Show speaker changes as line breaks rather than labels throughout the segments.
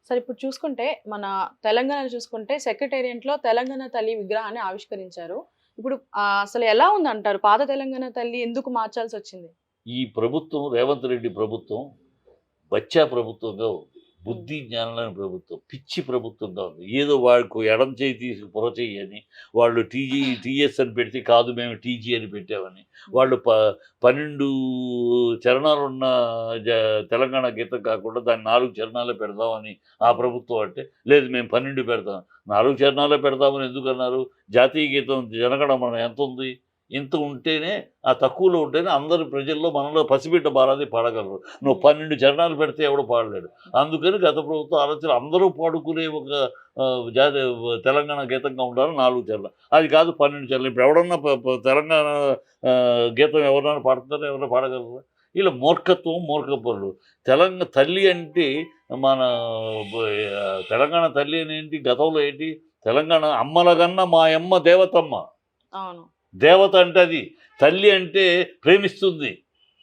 సరే ఇప్పుడు చూసుకుంటే మన తెలంగాణలో చూసుకుంటే సెక్రటేరియట్‌లో తెలంగాణ తల్లి విగ్రహాన్ని ఆవిష్కరించారు. ఇప్పుడు అసలు ఎలా ఉందంటారు? పాత తెలంగాణ తల్లి ఎందుకు మార్చాల్సొచ్చింది?
ఈ ప్రభుత్వం రేవంత్ రెడ్డి ప్రభుత్వం బచ్చా ప్రభుత్వంగా ఉంది.
హ్మ్.
బుద్ధి జ్ఞానం లేని ప్రభుత్వం. పిచ్చి ప్రభుత్వంగా ఉంది. ఏదో వాడికి ఎడమ చేయి తీసి బుర్ర చెయ్యి అని, వాళ్ళు టీఎస్ అని పెడితే కాదు మేము టీజీ అని పెట్టామని,
హ్మ్.
వాళ్ళు 12 చరణాలున్న జ తెలంగాణ గీతం కాకుండా దాన్ని 4 చరణాలే పెడదామని ఆ
హ్మ్.
ప్రభుత్వం అంటే, లేదు మేము 12 పెడతాం. 4 చరణాలే పెడదామని ఎందుకన్నారు? జాతీయ గీతం జనగణమన ఎంతుంది? ఇంత ఉంటేనే ఆ తక్కువలో ఉంటేనే అందరు ప్రజల్లో మనలో పసిబిడ్డ బారాది పాడగలరు. నువ్వు
హ్మ్.
12 చరణాలు పెడితే ఎవడు పాడలేడు. అందుకని గత ప్రభుత్వం ఆలోచన అందరూ పాడుకునే ఒక తెలంగాణ గీతంగా ఉండాలి 4 చరణాలు. అది కాదు 12 చరణాలు. ఇప్పుడు ఎవడన్నా ప ప తెలంగాణ గీతం ఎవరైనా పాడుతున్నారా? ఎవరైనా పాడగలరా? ఈళ్ళ మూర్ఖత్వం, మూర్ఖపరులు. తల్లి అంటే మన బ తెలంగాణ తల్లి అని ఏంటి? గతంలో ఏంటి? తెలంగాణ అమ్మలగన్న మాయమ్మ దేవతమ్మ.
అవును.
దేవత అంటే అది. తల్లి అంటే ప్రేమిస్తుంది.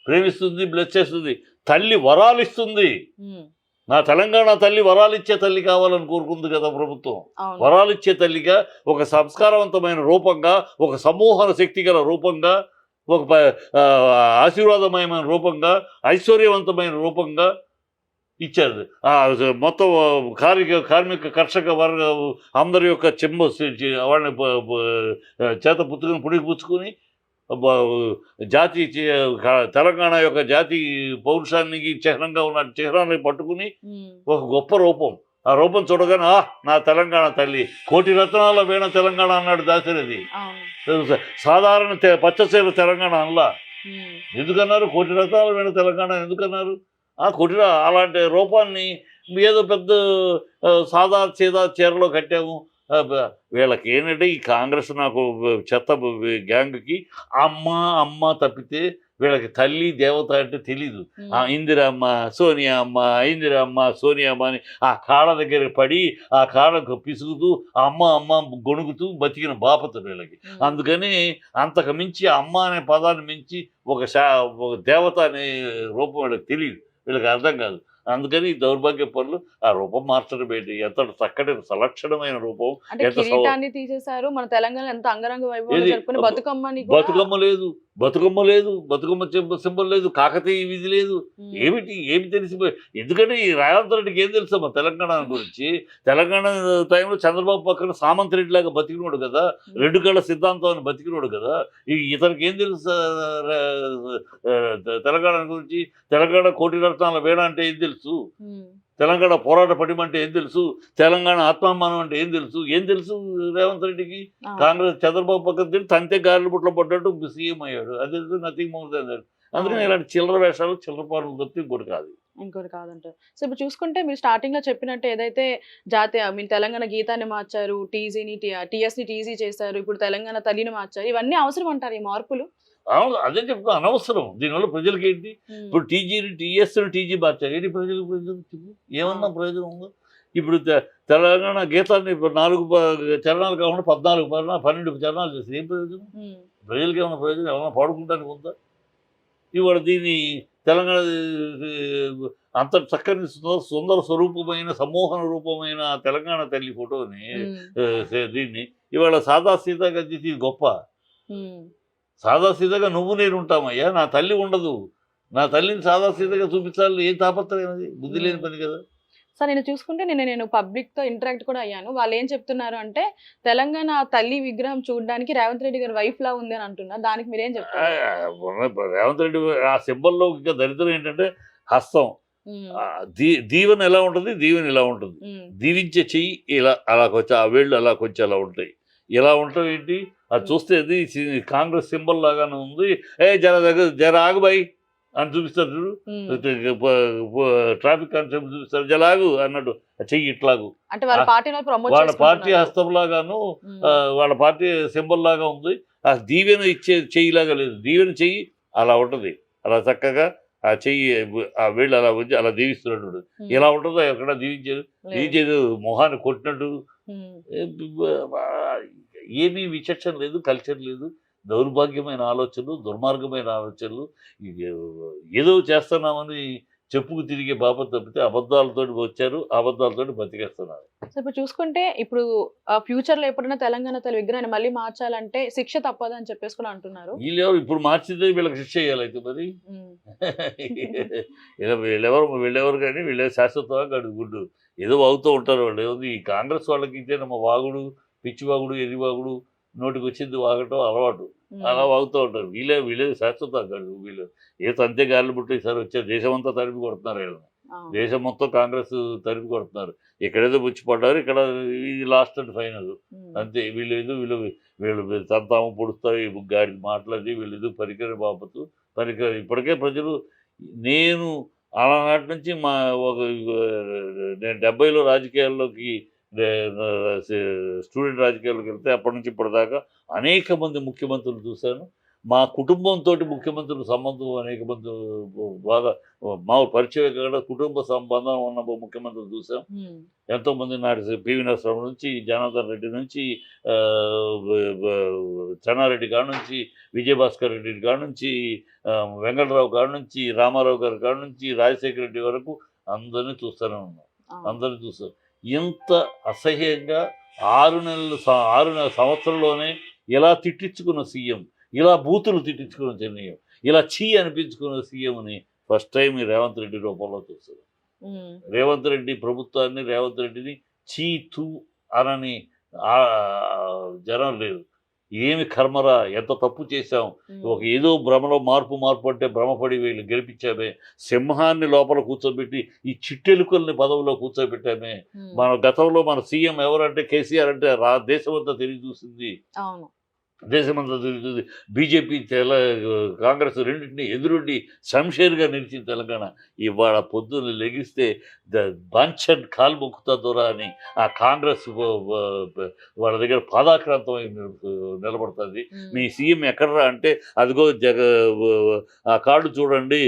ప్రేమిస్తుంది, బ్లెస్ చేస్తుంది. తల్లి వరాలిస్తుంది.
హ్మ్.
నా తెలంగాణ తల్లి వరాలిచ్చే తల్లి కావాలని కోరుకుంది కదా ప్రభుత్వం.
అవును.
వరాలిచ్చే తల్లిగా, ఒక సంస్కారవంతమైన రూపంగా, ఒక సమూహన శక్తి గల రూపంగా, ఒక ఆశీర్వాదమయమైన రూపంగా, ఐశ్వర్యవంతమైన రూపంగా ఇచ్చారు. మొత్తం కార్మిక, కర్షక వర్గ అందరి యొక్క వాళ్ళని చేత పుచ్చుకొని పుడికి పుచ్చుకొని బ జాతి తెలంగాణ యొక్క జాతి పౌరుషానికి చిహ్నంగా ఉన్న చిహ్నాన్ని పట్టుకుని
హ్మ్.
ఒక గొప్ప రూపం. ఆ రూపం చూడగానే నా తెలంగాణ తల్లి, కోటి రత్నాల వీణ తెలంగాణ అన్నాడు దాశరథి.
అవును.
సాధారణ పచ్చసీర తెలంగాణ అనలా.
హ్మ్.
ఎందుకన్నారు? కోటి రత్నాల వీణ తెలంగాణ ఎందుకన్నారు? ఆ అలాంటి రూపాన్ని ఏదో పెద్ద సాదా సీదా చీరలో కట్టాము. వీళ్ళకి ఏంటంటే ఈ కాంగ్రెస్ నాకు చెత్త గ్యాంగ్‌కి అమ్మ, అమ్మ తప్పితే వీళ్ళకి తల్లి, దేవత అంటే తెలీదు.
హ్మ్.
ఇందిరమ్మ, సోనియా అమ్మ, ఇందిరమ్మ, సోనియా అమ్మ అని ఆ కాళ్ళ దగ్గర పడి, ఆ కాళ్ళకు పిసుకుతూ, అమ్మ, అమ్మ గొణుగుతూ బతికిన బాపత వీళ్ళకి.
హ్మ్.
అందుకని అంతకు మించి అమ్మ అనే పదాన్ని మించి ఒక దేవత అనే రూపం వీళ్ళకి తెలీదు. వీళ్ళకి అర్థం కాదు. అందుకని ఈ దౌర్భాగ్య పనులు ఆ రూపం మార్చడం ఏంటి? ఎంత చక్కటి సలక్షణమైన రూపం.
అంటే
ఎంత
కిరీటాన్ని తీసేశారు. మన తెలంగాణ ఎంత అంగరంగ వైభవంగా
ఏది
జరుపుకునే బతుకమ్మని కూడా
బతుకమ్మ లేదు. బతుకమ్మ లేదు. బతుకమ్మ సింబల్ లేదు. కాకతీయ విధి లేదు.
హ్మ్.
ఏమి తెలిసిపోయి ఎందుకంటే ఈ రేవంత్ రెడ్డికి ఏం తెలుసమ్మా తెలంగాణ గురించి? తెలంగాణ టైంలో చంద్రబాబు పక్కన సామంత్ రెడ్డిలాగా బతికినోడు కదా!
హ్మ్.
2 కళ్ళ సిద్ధాంతం అని బతికినోడు కదా! ఇతనికి ఏం తెలుసు తెలంగాణ గురించి? తెలంగాణ కోటి రత్నాల వీణ అంటే ఏం తెలుసు?
హ్మ్.
తెలంగాణ పోరాట పటిమ అంటే ఏం తెలుసు? తెలంగాణ ఆత్మాభిమానం అంటే ఏం తెలుసు? ఏం తెలుసు రేవంత్ రెడ్డికి?
అవును.
కాంగ్రెస్ చంద్రబాబు పక్కన తిరిగి తంతే గారెల బుట్టలో పడ్డట్టు సీఎం అయ్యాడు. అది నథింగ్ మోర్ దాన్ దట్. అందుకని
అవును.
ఇలాంటి చిల్లర వేషాలు, చిల్లర పనులు తప్పితే ఇంకోటి కాదు.
ఇంకోటి కాదంటారు. సో, ఇప్పుడు చూసుకుంటే మీరు స్టార్టింగ్‌లో చెప్పినట్టు ఏదైతే జాతీయ తెలంగాణ గీతాన్ని మార్చారు. టీఎస్‌ని టీజీ చేశారు. ఇప్పుడు తెలంగాణ తల్లిని మార్చారు. ఇవన్నీ అవసరం అంటారు ఈ మార్పులు?
అవును. అదే చెప్తున్నా అనవసరం. దీనివల్ల ప్రజలకేంటి?
హ్మ్.
ఇప్పుడు టీఎస్‌ని టీజీ మార్చారు. ఏంటి ప్రయోజనం చెప్పు? ఏమన్నా
అవును.
ప్రయోజనం ఉందా? ఇప్పుడు తెలంగాణ గీతాన్ని ఇప్పుడు 4 చరణాలు కాకుండా 14 12 చరణాలు చేస్తే ఏం ప్రయోజనం?
హ్మ్.
ప్రజలకేమన్నా ప్రయోజనం? ఏమన్నా పాడుకుంటానికి ఉందా? ఇవాళ దీన్ని తెలంగాణ అంత చక్కని సుందర స్వరూపమైన, సమ్మోహన రూపమైన తెలంగాణ తల్లి ఫోటోని
హ్మ్.
దీన్ని ఇవాళ సాదాసీదాగా చేసి ఇది గొప్ప.
హ్మ్.
సాదాసీదాగా నువ్వు నేను ఉంటామయ్యా. నా తల్లి ఉండదు. నా తల్లిని సాదాసీదాగా చూపించాలని ఏం తాపత్రయం అది? బుద్ధి లేని
హ్మ్.
పని కదా!
సో, నేను చూసుకుంటే నేను పబ్లిక్‌తో ఇంటరాక్ట్ కూడా అయ్యాను. వాళ్ళేం చెప్తున్నారు అంటే, తెలంగాణ తల్లి విగ్రహం చూడడానికి రేవంత్ రెడ్డి గారి వైఫ్‌లా ఉంది అని అంటున్నారు. దానికి మీరేం చెప్తారు?
రేవంత్ రెడ్డి ఆ సింబల్‌లో ఇంకా దరిద్రం ఏంటంటే హస్తం.
హ్మ్.
దీవెన ఎలా ఉంటది? దీవెన ఇలా ఉంటుంది.
హ్మ్.
దీవించే చెయ్యి ఇలా అలా కొంచెం ఆ వేళ్ళు అలా కొంచెం అలా ఉంటాయి. ఇలా ఉండటం ఏంటి? అది
హ్మ్.
చూస్తే అది కాంగ్రెస్ సింబల్ లాగానే ఉంది. జర ఆగు బయ్ అని చూపిస్తారు చూడు.
హ్మ్.
ప ప ట్రాఫిక్ కానిస్టేబుల్ చూపిస్తారు. జర ఆగు అన్నట్టు చెయ్యి ఇట్లాగు.
అంటే వాళ్ళ
ఆహ్,
పార్టీని వాళ్ళు ప్రమోట్
వాళ్ళ పార్టీ
చేసుకుంటున్నారు.
హస్తంలాగాను
హ్మ్.
వాళ్ళ పార్టీ సింబల్ లాగా ఉంది. ఆ దీవెన ఇచ్చే చెయ్యిలాగా లేదు. దీవెన చెయ్యి అలా ఉంటది. అలా చక్కగా ఆ చెయ్యి ఆ వేళ్ళు అలా ఉంచి అలా దీవిస్తున్నట్టు.
హ్మ్.
ఎలా ఉంటుందో ఎక్కడ దీవించేది?
లేదు.
దీవించేది మొహాన్ని కొట్టినట్టు
హ్మ్.
ఏ ఏమీ విచక్షణ లేదు, కల్చర్ లేదు. దౌర్భాగ్యమైన ఆలోచనలు, దుర్మార్గమైన ఆలోచనలు. ఇది ఏదో చేస్తున్నామని చెప్పుకు తిరిగే బాబు తప్పితే అబద్ధాలతోటి వచ్చారు, అబద్ధాలతోటి బతికేస్తున్నారు.
సో ఇప్పుడు చూసుకుంటే ఇప్పుడు ఫ్యూచర్ లో ఎప్పుడైనా తెలంగాణ తల్లి విగ్రహాన్ని మళ్ళీ మార్చాలంటే శిక్ష తప్పదు అని చెప్పేసి కూడా అంటున్నారు.
వీళ్ళెవరు ఇప్పుడు మార్చితే వీళ్ళకి శిక్ష చేయాలి అయితే మరి.
ఉమ్.
వీళ్ళెవరు కానీ వీళ్ళే శాశ్వతంగా గడు గుడ్డు ఏదో వాగుతూ ఉంటారు వాళ్ళు. ఏముంది ఈ కాంగ్రెస్ వాళ్ళకి ఇచ్చేనమ్మ వాగుడు, పిచ్చివాగుడు, ఎరివాగుడు, నోటికి వచ్చింది వాగటం అలవాటు. అలా వాగుతూ ఉంటారు. వీళ్ళే శాశ్వత గడు. వీళ్ళు ఏ తంతే గాలి బుట్టి ఈసారి వచ్చారు. దేశమంతా తరిమి కొడుతున్నారు వీళ్ళని. దేశం మొత్తం కాంగ్రెస్ తరిమి కొడుతున్నారు. ఇక్కడేదో పుచ్చిపడ్డారు, ఇక్కడ ఇది లాస్ట్ అండ్ ఫైనల్ అంతే. వీళ్ళు తంతాము పొడుస్తారు, ఈ గాడికి మాట్లాడి వీళ్ళు ఏదో పరికర బాపతు పరికరం. ఇప్పటికే ప్రజలు నేను అలానాటి నుంచి ఒక నేను 70లో రాజకీయాల్లోకి స్టూడెంట్ రాజకీయాల్లోకి వెళ్తే అప్పటి నుంచి ఇప్పటిదాకా అనేక మంది ముఖ్యమంత్రులు చూశాను. మా కుటుంబంతో ముఖ్యమంత్రుల సంబంధం అనేక మంది బాగా మా పరిచయం కాకుండా కుటుంబ సంబంధం ఉన్న ముఖ్యమంత్రులు చూసాం. ఎంతోమంది నాటి పివి నరసింహ నుంచి, జనార్దన్ రెడ్డి నుంచి, చెన్నారెడ్డి కాడ నుంచి, విజయభాస్కర్ రెడ్డి కాడ నుంచి, వెంకటరావు కాడ నుంచి, రామారావు గారి కాడ నుంచి, రాజశేఖర రెడ్డి వరకు అందరినీ చూస్తూనే ఉన్నాం. అందరినీ చూస్తాం. ఇంత అసహ్యంగా 6 సంవత్సరంలోనే ఇలా తిట్టించుకున్న సీఎం, ఇలా బూతులు తిట్టించుకున్న సీఎం, ఇలా చీ అనిపించుకున్న సీఎంని ఫస్ట్ టైం ఈ రేవంత్ రెడ్డి రూపంలో చూస్తారు. రేవంత్ రెడ్డి ప్రభుత్వాన్ని, రేవంత్ రెడ్డిని చీ తూ అనని జనం లేదు. ఏమి కర్మరా, ఎంత తప్పు చేశాం, ఒక ఏదో భ్రమలో మార్పు అంటే భ్రమపడి వీళ్ళు గెలిపించామే, సింహాన్ని లోపల కూర్చోబెట్టి ఈ చిట్టెలుకల్ని పదవిలో కూర్చోబెట్టామే. మన గతంలో మన సీఎం ఎవరంటే కేసీఆర్ అంటే దేశమంతా తిరిగి చూసింది. దేశమంతా తిరుగుతుంది. బీజేపీ కాంగ్రెస్ రెండింటినీ ఎదురుండి శంషేర్గా నిలిచిన తెలంగాణ ఇవాళ పొద్దున్న లెగిస్తే బంచన్ కాలు మొక్కుతా దూరా అని ఆ కాంగ్రెస్ వాళ్ళ దగ్గర పాదాక్రాంతం నిలబడుతుంది. మీ సీఎం ఎక్కడరా అంటే అదిగో ఆ కార్డు చూడండి,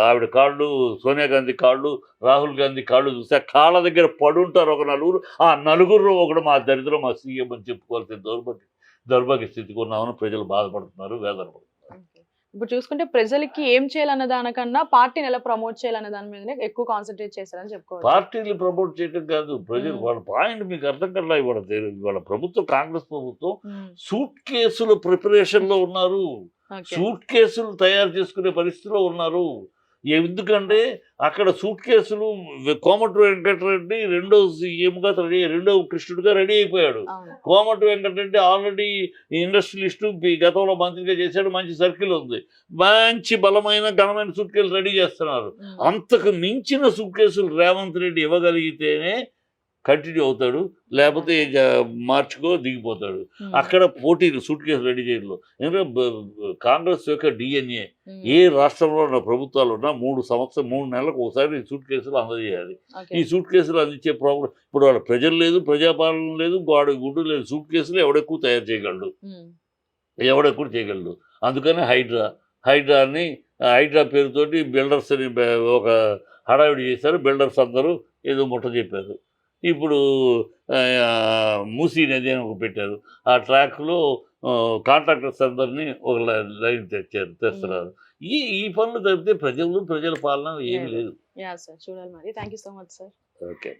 ఆవిడ కాళ్ళు, సోనియా గాంధీ కాళ్ళు, రాహుల్ గాంధీ కాళ్ళు చూస్తే ఆ కాళ్ళ దగ్గర పడుంటారు ఒక నలుగురు. ఆ నలుగురు ఒకడు మా దరిద్రం మా సీఎం అని చెప్పుకోవాల్సిన దౌర్భాగ్య స్థితికి ఉన్నామని ప్రజలు బాధపడుతున్నారు, వేదన పడుతున్నారు.
ఇప్పుడు చూసుకుంటే ప్రజలకి ఏం చేయాలన్న దానికన్నా పార్టీని ఎలా ప్రమోట్ చేయాలన్న దాని మీదనే ఎక్కువ కాన్సన్ట్రేట్ చేశారని చెప్పుకోవచ్చు.
పార్టీని ప్రమోట్ చేయడం కాదు, ప్రజలు వాళ్ళ పాయింట్ మీకు అర్థం కల్లా ఇవాళ ప్రభుత్వం, కాంగ్రెస్ ప్రభుత్వం సూట్ కేసుల ప్రిపరేషన్ లో ఉన్నారు. సూట్ కేసులు తయారు చేసుకునే పరిస్థితిలో ఉన్నారు. ఎందుకంటే అక్కడ సూట్ కేసులు కోమటి వెంకటరెడ్డి రెండో సీఎంగా రెండో కృష్ణుడిగా రెడీ అయిపోయాడు. కోమటి వెంకటరెడ్డి ఆల్రెడీ ఇండస్ట్రియలిస్టు, గతంలో మంత్రిగా చేశాడు, మంచి సర్కిల్ ఉంది, మంచి బలమైన ఘనమైన సూట్ కేసులు రెడీ చేస్తున్నారు. అంతకు మించిన సూట్ కేసులు రేవంత్ రెడ్డి ఇవ్వగలిగితేనే కంటిన్యూ అవుతాడు, లేకపోతే మార్చుకో దిగిపోతాడు. అక్కడ పోటీలు సూట్ కేసు రెడీ చేయడంలో. ఎందుకంటే కాంగ్రెస్ యొక్క డిఎన్ఏ ఏ రాష్ట్రంలో ఉన్న ప్రభుత్వాలు ఉన్నా 3 నెలలకు ఒకసారి సూట్ కేసులు అందజేయాలి. ఈ సూట్ కేసులు అందించే ప్రోగ్రాం ఇప్పుడు వాళ్ళ ప్రజలు లేదు, ప్రజాపాలన లేదు, గుడ్డు లేదు. సూట్ కేసులు ఎవడెక్కువ తయారు చేయగలడు, ఎవడెక్కువ చేయగలడు. అందుకని హైడ్రాని హైడ్రా పేరుతోటి బిల్డర్స్ అని ఒక హడావిడి చేశారు. బిల్డర్స్ అందరూ ఏదో ముట్ట చెప్పారు. ఇప్పుడు మూసీ నది అని ఒక పెట్టారు. ఆ ట్రాక్లో కాంట్రాక్టర్స్ అందరినీ ఒక లైన్ తెస్తున్నారు. ఈ పనులు తప్పితే ప్రజల పాలన ఏమీ లేదు.
చూడాలి మరి. Thank you so much sir.
Okay.